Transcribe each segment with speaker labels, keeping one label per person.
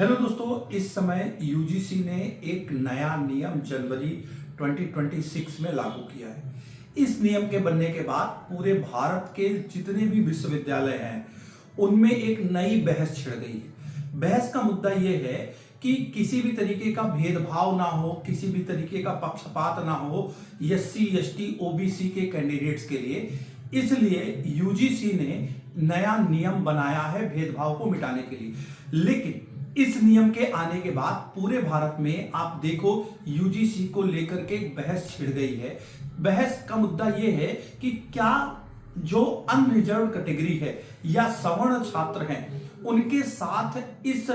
Speaker 1: Hello दोस्तों, इस समय यूजीसी ने एक नया नियम जनवरी 2026 में लागू किया है। इस नियम के बनने के बाद पूरे भारत के जितने भी विश्वविद्यालय हैं उनमें एक नई बहस छिड़ गई है। बहस का मुद्दा यह है कि किसी भी तरीके का भेदभाव ना हो, किसी भी तरीके का पक्षपात ना हो एससी, एसटी, ओबीसी के कैंडिडेट्स के लिए। इसलिए यूजीसी ने नया नियम बनाया है भेदभाव को मिटाने के लिए। लेकिन इस नियम के आने के बाद पूरे भारत में आप देखो यूजीसी को लेकर के एक बहस छिड़ गई है। बहस का मुद्दा यह है कि क्या जो अनरिजर्व कैटेगरी है या सवर्ण छात्र हैं उनके साथ इस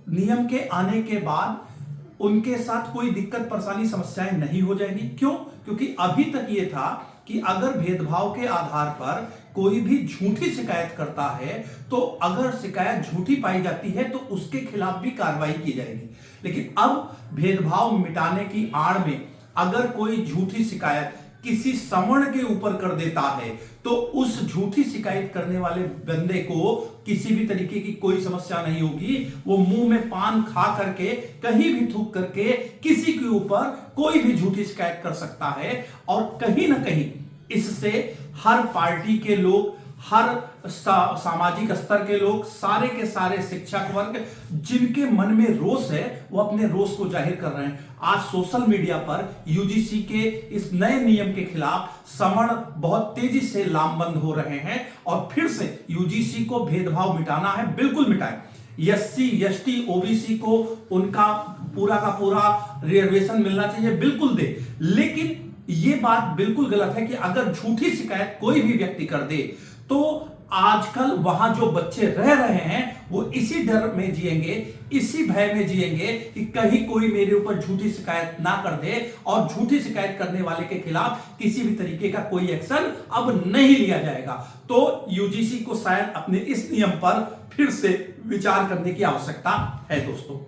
Speaker 1: नियम के आने के बाद उनके साथ कोई दिक्कत परेशानी समस्याएं नहीं हो जाएगी। क्यों? क्योंकि अभी तक यह था कि अगर भेदभाव के आधार पर कोई भी झूठी शिकायत करता है तो अगर शिकायत झूठी पाई जाती है तो उसके खिलाफ भी कार्रवाई की जाएगी। लेकिन अब भेदभाव मिटाने की आड़ में अगर कोई झूठी शिकायत किसी सवर्ण के ऊपर कर देता है तो उस झूठी शिकायत करने वाले बंदे को किसी भी तरीके की कोई समस्या नहीं होगी। वो मुंह में पान खा करके, कहीं भी थूक करके किसी के ऊपर कोई भी झूठी शिकायत कर सकता है। और कहीं ना कहीं इससे हर पार्टी के लोग, हर सामाजिक स्तर के लोग, सारे के सारे शिक्षक वर्ग जिनके मन में रोष है वो अपने रोष को जाहिर कर रहे हैं। आज सोशल मीडिया पर यूजीसी के इस नए नियम के खिलाफ सवर्ण बहुत तेजी से लामबंद हो रहे हैं और फिर से यूजीसी को भेदभाव मिटाना है, बिल्कुल मिटाएं। एससी, एसटी, ओबीसी को उनका पूरा का पूरा रिजर्वेशन मिलना चाहिए, बिल्कुल दे। लेकिन यह बात बिल्कुल गलत है कि अगर झूठी शिकायत कोई भी व्यक्ति कर दे तो आजकल वहां जो बच्चे रह रहे हैं वो इसी डर में जिएंगे, इसी भय में जिएंगे कि कहीं कोई मेरे ऊपर झूठी शिकायत ना कर दे। और झूठी शिकायत करने वाले के खिलाफ किसी भी तरीके का कोई एक्शन अब नहीं लिया जाएगा। तो यूजीसी को शायद अपने इस नियम पर फिर से विचार करने की आवश्यकता है दोस्तों।